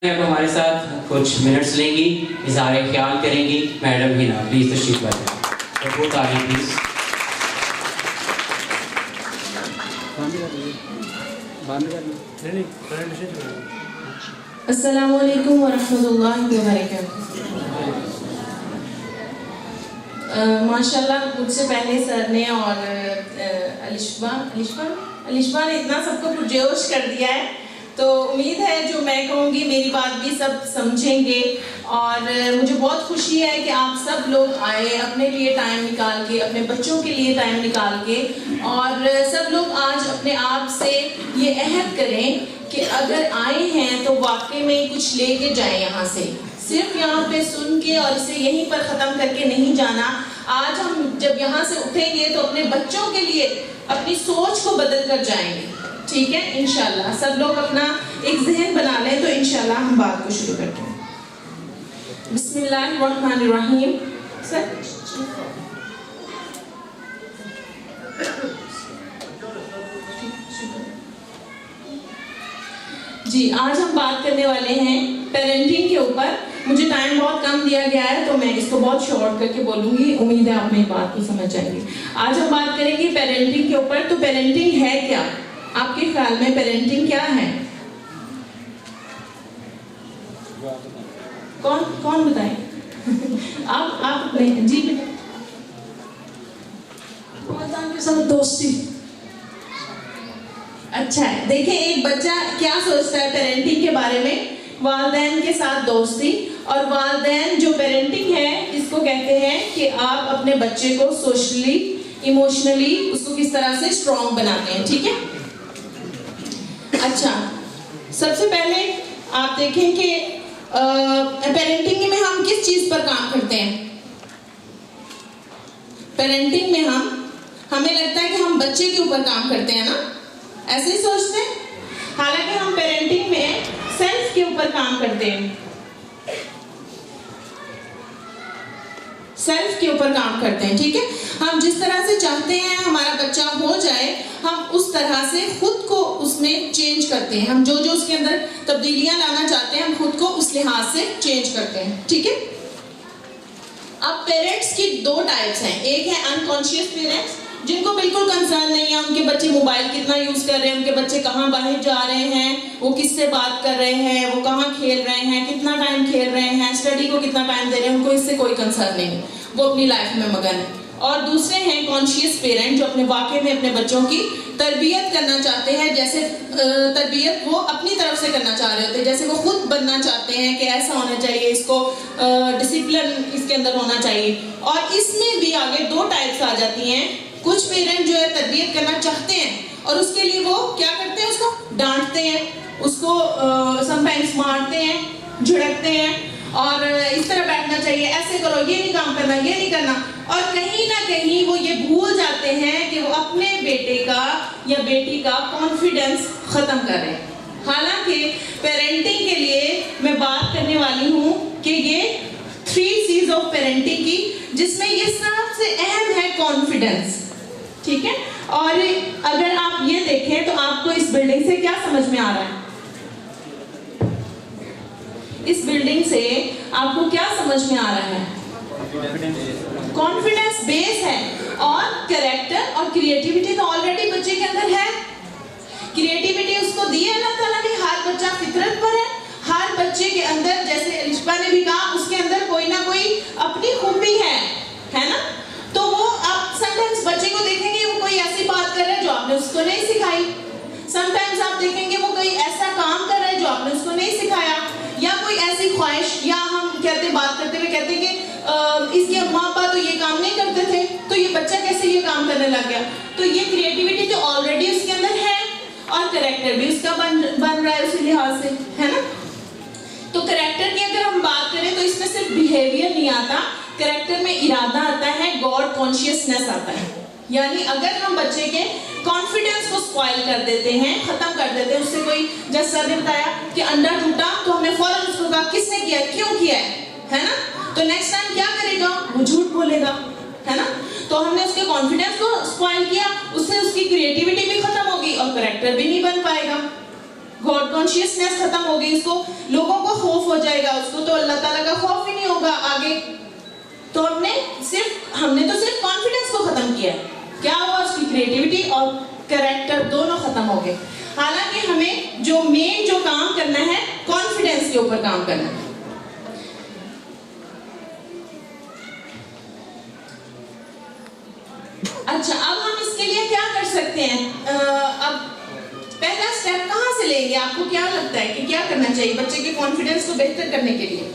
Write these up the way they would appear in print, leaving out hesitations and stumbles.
अब हमारे साथ कुछ मिनट्स लेंगी, इज़हार ख्याल करेंगी मैडम हिना। प्लीज़ तशरीफ लाएं। बहुत आगे प्लीज़। अस्सलामु अलैकुम वरहमतुल्लाहि वबरकातुहू। माशाल्लाह मुझसे पहले सर ने और अलिशबा ने इतना सबको पुरजोश कर दिया है, तो उम्मीद है जो मैं कहूँगी मेरी बात भी सब समझेंगे। और मुझे बहुत खुशी है कि आप सब लोग आए अपने लिए टाइम निकाल के, अपने बच्चों के लिए टाइम निकाल के, और सब लोग आज अपने आप से ये अहद करें कि अगर आए हैं तो वाकई में कुछ लेके जाएं यहाँ से। सिर्फ यहाँ पे सुन के और इसे यहीं पर ख़त्म करके नहीं जाना। आज हम जब यहाँ से उठेंगे तो अपने बच्चों के लिए अपनी सोच को बदल कर जाएंगे, ठीक है इंशाल्लाह। सब लोग अपना एक जहन बना लें तो इंशाल्लाह हम बात को शुरू करते हैं। बिस्मिल्लाहिर्रहमानिर्रहीम। सर जी, आज हम बात करने वाले हैं पेरेंटिंग के ऊपर। मुझे टाइम बहुत कम दिया गया है तो मैं इसको बहुत शॉर्ट करके बोलूँगी, उम्मीद है आप मेरी बात को समझ जाएंगे। आज हम बात करेंगे पेरेंटिंग के ऊपर। तो पेरेंटिंग है क्या? आपके ख्याल में पेरेंटिंग क्या है? कौन बताए? आप अपने जी वालिदैन के साथ दोस्ती। अच्छा है, देखिए एक बच्चा क्या सोचता है पेरेंटिंग के बारे में? वालिदैन के साथ दोस्ती। और वालिदैन जो पेरेंटिंग है इसको कहते हैं कि आप अपने बच्चे को सोशली, इमोशनली उसको किस तरह से स्ट्रॉन्ग बनाते हैं, ठीक है। अच्छा, सबसे पहले आप देखें कि पेरेंटिंग में हम किस चीज पर काम करते हैं? पेरेंटिंग में हमें लगता है कि हम बच्चे के ऊपर काम करते हैं ना, ऐसे ही सोचते हैं। हालांकि हम पेरेंटिंग में सेल्फ के ऊपर काम करते हैं, सेल्फ के ऊपर काम करते हैं, ठीक है। हम जिस तरह से चाहते हैं हमारा बच्चा हो जाए, हम उस तरह से खुद को उसमें चेंज करते हैं। हम जो जो उसके अंदर तब्दीलियां लाना चाहते हैं हम खुद को उस लिहाज से चेंज करते हैं, ठीक है। अब पेरेंट्स की दो टाइप्स हैं। एक है अनकॉन्शियस पेरेंट्स, जिनको बिल्कुल कंसर्न नहीं है उनके बच्चे मोबाइल कितना यूज कर रहे हैं, उनके बच्चे कहाँ बाहर जा रहे हैं, वो किससे बात कर रहे हैं, वो कहाँ खेल रहे हैं, कितना टाइम खेल रहे हैं, स्टडी को कितना टाइम दे रहे हैं, उनको इससे कोई कंसर्न नहीं, वो अपनी लाइफ में मगन है। और दूसरे हैं कॉन्शियस पेरेंट, जो अपने वाकई में अपने बच्चों की तरबियत करना चाहते हैं, जैसे तरबियत वो अपनी तरफ से करना चाह रहे होते हैं, जैसे वो खुद बनना चाहते हैं कि ऐसा होना चाहिए, इसको डिसिप्लिन इसके अंदर होना चाहिए। और इसमें भी आगे दो टाइप्स आ जाती हैं। कुछ पेरेंट जो है तरबियत करना चाहते हैं और उसके लिए वो क्या करते हैं, उसको डांटते हैं, उसको समटाइम्स मारते हैं, झिड़कते हैं, और इस तरह बैठना चाहिए, ऐसे करो, ये नहीं काम करना, ये नहीं करना। और कहीं ना कहीं वो ये भूल जाते हैं कि वो अपने बेटे का या बेटी का कॉन्फिडेंस खत्म कर रहे हैं। हालांकि पेरेंटिंग के लिए मैं बात करने वाली हूँ कि ये 3 C's ऑफ पेरेंटिंग की, जिसमें ये सबसे अहम है कॉन्फिडेंस, ठीक है। और अगर आप ये देखें तो आपको इस बिल्डिंग से क्या समझ में आ रहा है? इस बिल्डिंग से आपको क्या समझ में आ रहा है? कॉन्फिडेंस बेस है, और कैरेक्टर और क्रिएटिविटी तो ऑलरेडी बच्चे के अंदर है। क्रिएटिविटी उसको दी है अल्लाह ताला ने, हर बच्चा फितरत पर है। हर बच्चे के अंदर, जैसे अलिशबा ने भी कहा, उसके अंदर कोई ना कोई अपनी खूबी है ना। तो वो आप समटाइम्स बच्चे को देखेंगे वो कोई ऐसी बात कर रहा है जो आपने उसको नहीं सिखाई, समटाइम्स आप देखेंगे वो कोई ऐसा काम कर रहा है जो आपने उसको नहीं सिखाया, या कोई ऐसी ख्वाहिश, या हम कहते बात करते हुए कहते कि इसके माँ बाप तो ये काम नहीं करते थे, तो ये बच्चा कैसे ये काम करने लग गया। तो ये क्रिएटिविटी तो ऑलरेडी उसके अंदर है, और कैरेक्टर भी उसका बन रहा है उसी लिहाज से, है ना। तो कैरेक्टर की अगर हम बात करें तो इसमें सिर्फ बिहेवियर नहीं आता, कैरेक्टर में इरादा आता है, गॉड कॉन्शियसनेस आता है। यानी अगर हम बच्चे के कॉन्फिडेंस को स्पॉइल कर देते हैं, खत्म कर देते हैं, उससे कोई, जैसे सर ने बताया कि अंडा टूटा तो हमने फौरन उसको कहा किसने किया, क्यों किया है ना। तो नेक्स्ट टाइम क्या करेगा, वो झूठ बोलेगा, है ना। तो हमने उसके कॉन्फिडेंस को स्पॉइल किया, उससे उसकी क्रिएटिविटी भी खत्म होगी और कैरेक्टर भी नहीं बन पाएगा, गॉड कॉन्शियसनेस खत्म हो गई, उसको लोगों को खौफ हो जाएगा, उसको तो अल्लाह ताला का खौफ ही नहीं होगा आगे। तो हमने तो सिर्फ कॉन्फिडेंस को खत्म किया है। क्या हुआ, उसकी क्रिएटिविटी और कैरेक्टर दोनों खत्म हो गए। हालांकि हमें जो मेन जो काम करना है, कॉन्फिडेंस के ऊपर काम करना है। अच्छा, अब हम इसके लिए क्या कर सकते हैं? अब पहला स्टेप कहाँ से लेंगे? आपको क्या लगता है कि क्या करना चाहिए बच्चे के कॉन्फिडेंस को बेहतर करने के लिए?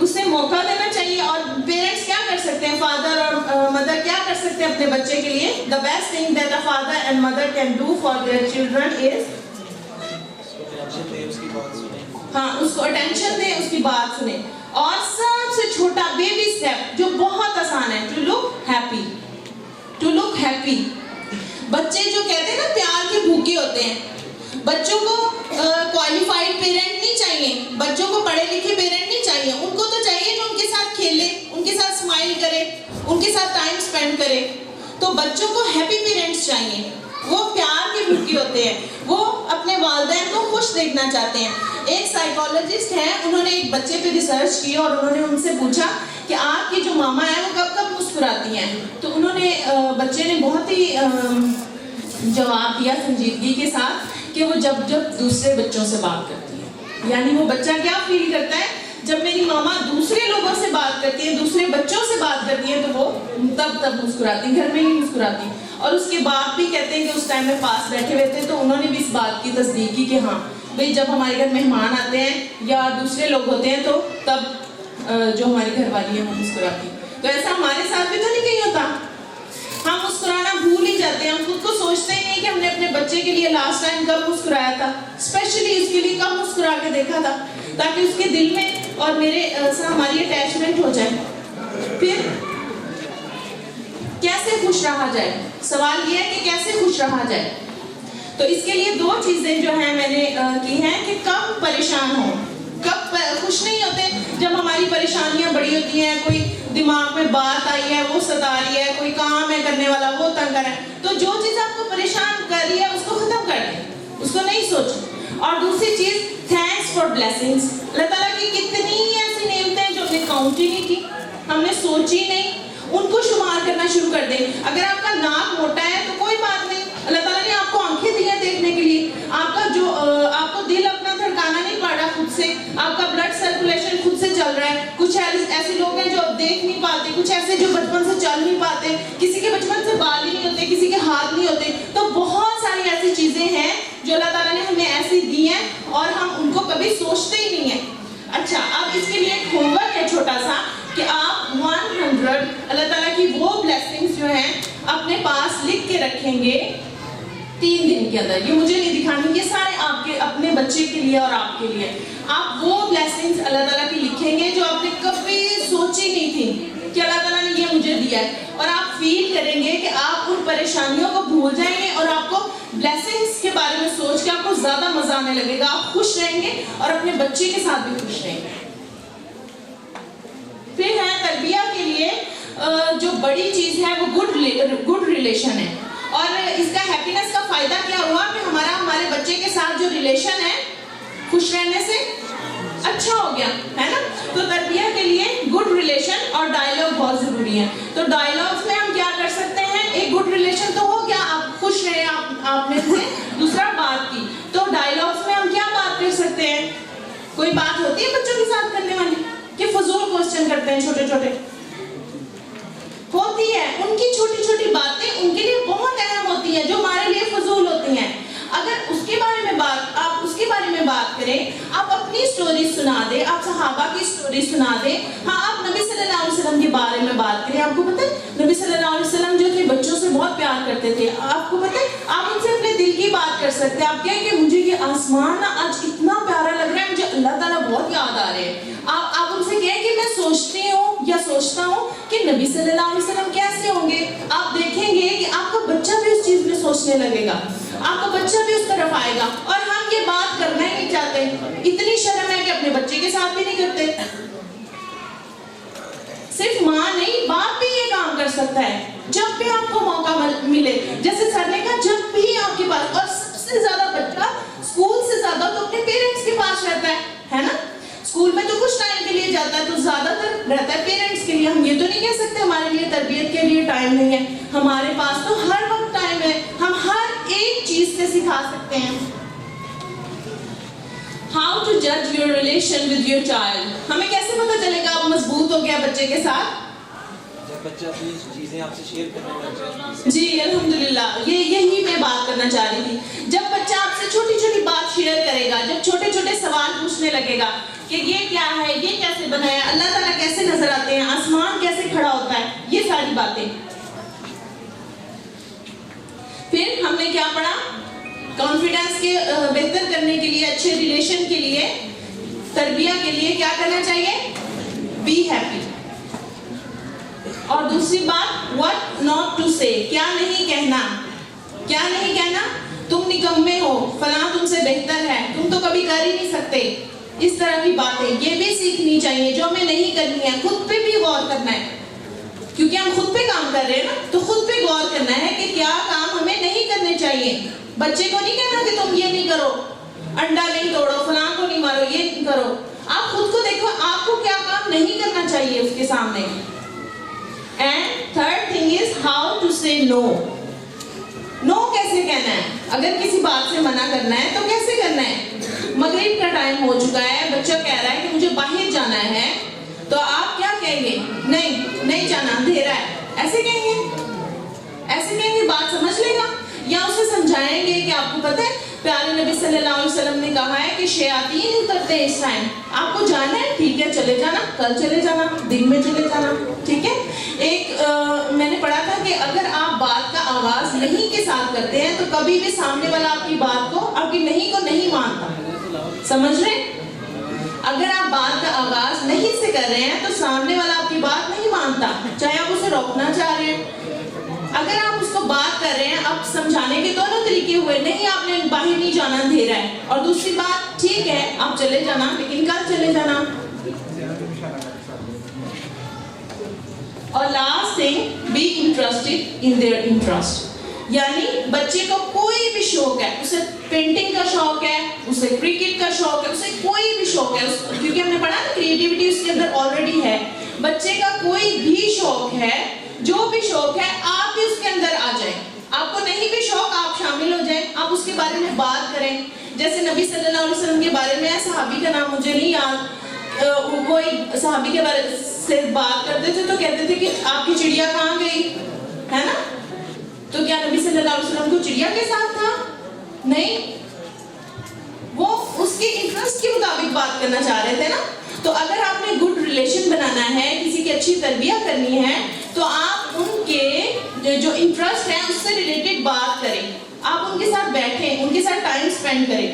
उसे मौका देना चाहिए। और पेरेंट्स क्या कर सकते हैं, फादर और मदर क्या कर सकते हैं अपने बच्चे के लिए? The best thing that a father and mother can do for their children is, हाँ, उसको अटेंशन दें, उसकी बात सुने। और सबसे छोटा बेबी स्टेप जो बहुत आसान है, to look happy, to look happy. बच्चे जो कहते हैं ना प्यार के भूखे होते हैं, बच्चों को क्वालिफाइड पेरेंट नहीं चाहिए, बच्चों को पढ़े लिखे पेरेंट नहीं चाहिए, उनको तो चाहिए जो उनके साथ खेले, उनके साथ स्माइल करे, उनके साथ टाइम स्पेंड करे। तो बच्चों को हैप्पी पेरेंट्स चाहिए, वो प्यार के भूखे होते हैं, वो अपने वालिदैन को खुश देखना चाहते हैं। एक साइकोलॉजिस्ट है, उन्होंने एक बच्चे पे रिसर्च की और उन्होंने उनसे पूछा कि आपकी जो मामा है वो कब कब मुस्कुराती हैं? तो उन्होंने बच्चे ने बहुत ही जवाब दिया संजीदगी के साथ कि वो जब जब दूसरे बच्चों से बात करती है। यानी वो बच्चा क्या फील करता है, जब मेरी मामा दूसरे लोगों से बात करती है, दूसरे बच्चों से बात करती है, तो वो तब मुस्कुराती, घर में ही मुस्कुराती। और उसके बाद भी कहते हैं कि उस टाइम में पास बैठे हुए थे तो उन्होंने भी इस बात की तस्दीक की कि हाँ भाई, जब हमारे घर मेहमान आते हैं या दूसरे लोग होते हैं तो तब जो हमारी घरवाली है वो मुस्कुराती। तो ऐसा हमारे साथ भी तो नहीं कहीं होता, हम मुस्कुराना भूल ही जाते हैं, हम खुद को सोचते ही नहीं कि हमने अपने बच्चे के लिए लास्ट टाइम कब मुस्कुराया था, स्पेशली इसके लिए कब मुस्कुरा के देखा था, ताकि उसके दिल में और मेरे से हमारी अटैचमेंट हो जाए। फिर कैसे खुश रहा जाए, सवाल ये है कि कैसे खुश रहा जाए। तो इसके लिए दो चीजें जो है मैंने की हैं कि कब परेशान हो, कब खुश नहीं होते। जब हमारी परेशानियां बड़ी होती हैं, कोई दिमाग में बात आई है वो सता रही है, कोई काम है करने वाला वो तंग कर रहा है, तो जो चीज आपको परेशान कर रही है उसको खत्म कर दें, उसको नहीं सोचो। और दूसरी चीज, थैंक्स फॉर ब्लेसिंग्स। अल्लाह ताला की कितनी ऐसी नेमतें हैं जो हमने काउंट ही नहीं की, हमने सोची नहीं, उनको शुमार करना शुरू कर दें। अगर आपका नाक मोटा है तो कोई बात नहीं, अल्लाह ताला ने आपको आंखें दी हैं देखने के लिए। आपका जो आपको दिल अपना धड़काना नहीं पड़ रहा खुद से, आपका ब्लड सर्कुलेशन खुद से चल रहा है। कुछ ऐसे लोग हैं जो देख नहीं पाते, कुछ ऐसे जो बचपन से चल नहीं पाते, किसी के बचपन से बाल ही नहीं होते, किसी के हाथ नहीं होते। तो बहुत सारी ऐसी चीजें हैं जो अल्लाह ताला ने हमें ऐसी दी हैं और हम उनको कभी सोचते ही नहीं है। अच्छा, अब इसके लिए एक होमवर्क है छोटा सा कि आप 100 अल्लाह ताला की वो ब्लेसिंग्स जो हैं अपने पास लिख के रखेंगे 3 दिन के अंदर। ये मुझे नहीं दिखानी, ये सारे आपके अपने बच्चे के लिए और आपके लिए। आप वो ब्लेसिंग्स अल्लाह ताला की लिखेंगे जो आपने कभी सोची नहीं थी कि अल्लाह ताला ने ये मुझे दिया है, और आप फील करेंगे कि आप उन परेशानियों को भूल जाएंगे और आपको ब्लेसिंग्स के बारे में सोच के आपको ज्यादा मजा आने लगेगा। आप खुश रहेंगे और अपने बच्चे के साथ भी खुश रहेंगे। फिर है तरबिया के लिए जो बड़ी चीज है वो गुड रिलेशन है। और इसका हैप्पीनेस का फायदा क्या हुआ कि हमारे बच्चे के साथ जो रिलेशन है खुश रहने से अच्छा हो गया, है ना। तो तरबिया के लिए गुड रिलेशन और डायलॉग बहुत जरूरी है। तो डायलॉग्स में हम क्या कर सकते हैं, एक गुड रिलेशन तो हो गया, आप खुश रहे, आपने से दूसरा बात की, तो डायलॉग्स में हम क्या बात कर सकते हैं। कोई बात होती है बच्चों के साथ करने वाली कि फजूल क्वेश्चन करते हैं, छोटे छोटे होती है, उनकी छोटी छोटी बातें उनके लिए बहुत अहम होती है जो हमारे लिए फजूल होती हैं। अगर उसके बारे में बात करें, आप अपनी स्टोरी सुना दे, आप सहाबा की स्टोरी सुना दे। हाँ, आप नबी सल्लल्लाहु अलैहि वसल्लम के बारे में बात करें। आपको पता है नबी सल्लल्लाहु अलैहि वसल्लम जो थे बच्चों से बहुत प्यार करते थे। आपको पता है आप उनसे अपने दिल की बात कर सकते हैं। आप कहें कि मुझे ये आसमान ना आज इतना प्यारा लग रहा है, मुझे अल्लाह ताला बहुत याद आ रहे हैं। आप उनसे कहें कि मैं सोचती हूँ या सोचता हूँ कि नबी सल्लल्लाहु अलैहि वसल्लम कैसे होंगे। आप देखेंगे कि आपका बच्चा भी उस चीज में सोचने लगेगा, आपका बच्चा भी उस तरफ आएगा। और हम ये बात करना ही नहीं चाहते, इतनी शर्म है कि अपने बच्चे के साथ भी नहीं करते। सिर्फ माँ नहीं, बाप भी ये काम कर सकता है जब भी आपको मौका मिले। जैसे सर ने कहा, जब भी आपके पास, और सबसे ज्यादा बच्चा स्कूल से ज्यादा तो अपने पेरेंट्स के पास रहता है ना। स्कूल में तो कुछ टाइम के लिए जाता है, तो ज्यादातर रहता है पेरेंट्स के लिए। हम ये तो नहीं कह सकते हमारे लिए तरबियत के लिए टाइम नहीं है, हमारे पास तो हर वक्त टाइम है, हम हर एक चीज से सिखा सकते हैं। How to judge your relation with your child? हमें कैसे पता चलेगा आप मजबूत हो गया बच्चे के साथ? जब बच्चा अपनी चीजें आपसे शेयर करने लग जाए। जी अल्हम्दुलिल्लाह, यही मैं बात करना चाह रही थी। जब बच्चा आपसे छोटी छोटी बात शेयर करेगा, जब छोटे छोटे सवाल पूछने लगेगा कि ये क्या है, ये कैसे बना है, अल्लाह ताला कैसे नजर आते हैं, आसमान कैसे खड़ा होता है, ये सारी बातें। फिर हमने क्या पढ़ा? कॉन्फिडेंस के बेहतर करने के लिए, अच्छे रिलेशन के लिए, तरबिया के लिए क्या करना चाहिए? Be happy. और दूसरी बात, व्हाट नॉट टू से, क्या नहीं कहना। क्या नहीं कहना? तुम निकम्मे हो, फलां तुमसे बेहतर है, तुम तो कभी कर ही नहीं सकते। इस तरह की बातें ये भी सीखनी चाहिए जो हमें नहीं करनी है। खुद पे भी गौर करना है, क्योंकि हम खुद पे काम कर रहे हैं ना, तो खुद पे गौर करना है कि क्या काम हमें नहीं करने चाहिए। बच्चे को नहीं कहना कि तुम ये नहीं करो, अंडा नहीं तोड़ो, फलां को नहीं मारो, ये नहीं करो। आप खुद को देखो, आपको क्या काम नहीं करना चाहिए उसके सामने। And third thing is how to say no. No कैसे कहना है? अगर किसी बात से मना करना है तो कैसे करना है? मगरिब का टाइम हो चुका है, बच्चा कह रहा है कि मुझे बाहर जाना है, तो आप क्या कहेंगे? नहीं जाना, अंधेरा है, ऐसे कहेंगे? ऐसे कहेंगे, बात समझ लेगा? या उसे समझाएंगे कि आपको पता है प्यारे नबी सल्लल्लाहु अलैहि वसल्लम ने कहा है कि शयातीन उतरते हैं इस टाइम, आपको जाना है, ठीक है चले जाना, कल चले जाना, दिन में चले जाना, ठीक है। मैंने पढ़ा था कि अगर आप बात का आगाज नहीं के साथ करते हैं तो कभी भी सामने वाला आपकी बात को, आपकी नहीं को नहीं मानता। समझ रहे? अगर आप बात का आगाज नहीं से कर रहे हैं तो सामने वाला आपकी बात नहीं मानता, चाहे आप उसे रोकना चाह रहे हैं। अगर आप उसको बात कर रहे हैं, अब समझाने के दोनों तरीके हुए, नहीं आपने बाहर नहीं जाना, अंधेरा है, और दूसरी बात, ठीक है आप चले जाना लेकिन कल चले जाना। और last thing, be interested in their interest. यानी बच्चे को कोई भी शौक है, उसे पेंटिंग का शौक है, उसे क्रिकेट का शौक है, उसे कोई भी शौक है, क्योंकि हमने पढ़ा ना क्रिएटिविटी उसके अंदर ऑलरेडी है। बच्चे का कोई भी शौक है, जो भी शौक है, आप भी उसके अंदर आ जाए। आपको नहीं भी शौक, आप शामिल हो जाए, आप उसके बारे में बात करें। जैसे नबी सल्लल्लाहु अलैहि वसल्लम के बारे में, सहाबी का नाम मुझे नहीं याद, कोई सहाबी के बारे से बात करते थे तो कहते थे कि आपकी चिड़िया कहाँ गई, है ना? तो क्या नबी सल्लल्लाहु अलैहि वसल्लम को चिड़िया के साथ था? नहीं, वो उसके इंटरेस्ट के मुताबिक बात करना चाह रहे थे ना। तो अगर आपने गुड रिलेशन बनाना है, किसी की अच्छी तरबियत करनी है, तो आप उनके जो इंटरेस्ट है उससे रिलेटेड बात करें, आप उनके साथ बैठें, उनके साथ टाइम स्पेंड करें।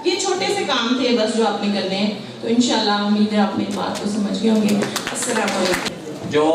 ये छोटे से काम थे बस जो आपने करने हैं। तो इंशाल्लाह उम्मीद है आपने बात को समझ गए होंगे। अस्सलाम वालेकुम। जो